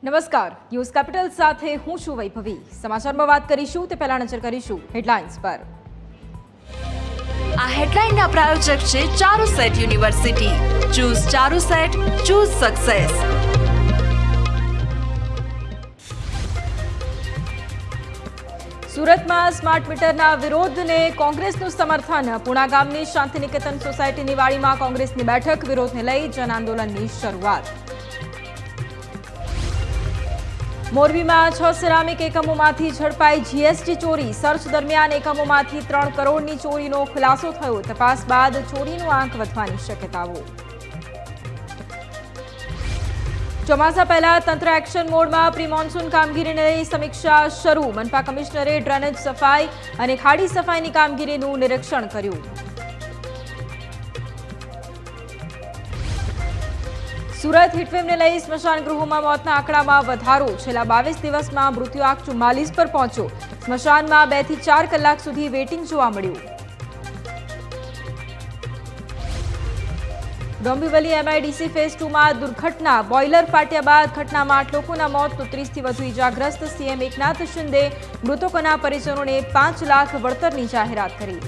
નમસ્કાર, news capital સાથે હું છું વૈભવી। સમાચારમાં વાત કરીશું તે પહેલા નજર કરીશું હેડલાઇન્સ પર। આ હેડલાઇનના પ્રાયોજક છે Charusat university. Choose Charusat, choose success. સુરતમાં સ્માર્ટ મીટરના વિરોધને કોંગ્રેસનું સમર્થન। પુણા ગામની શાંતિનિકેતન સોસાયટીની વાડીમાં કોંગ્રેસની બેઠક, વિરોધને લઈ જન આંદોલનની શરૂઆત। મોરબીમાં 6 સિરામિક એકમોમાંથી ઝડપાઈ જીએસટી ચોરી। સર્ચ દરમિયાન એકમોમાંથી 3 કરોડની ચોરીનો ખુલાસો થયો। તપાસ બાદ ચોરીનો આંક વધવાની શક્યતાઓ। ચોમાસા પહેલા તંત્ર એક્શન મોડમાં પ્રી મોન્સૂન કામગીરીને લઈ સમીક્ષા શરૂ। મનપા કમિશનરે ડ્રેનેજ સફાઈ અને ખાડી સફાઈની કામગીરીનું નિરીક્ષણ કર્યું। સુરત હીટવેવને લઈ સ્મશાન ગૃહોમાં મોતના આંકડામાં વધારો। છેલ્લા 22 દિવસમાં મૃત્યુઆંક 44 પર પહોંચ્યો। સ્મશાનમાં 2 થી 4 કલાક સુધી વેઇટિંગ જોવા મળ્યું। ડોંબિવલી MIDC ફેઝ 2માં દુર્ઘટના। બોઇલર ફાટ્યા બાદ ઘટનામાં 8 લોકોના મોત તો 30થી વધુ ઇજાગ્રસ્ત। CM એકનાથ શિંદે મૃતકોના પરિજનોને 5 લાખ વળતરની જાહેરાત કરી।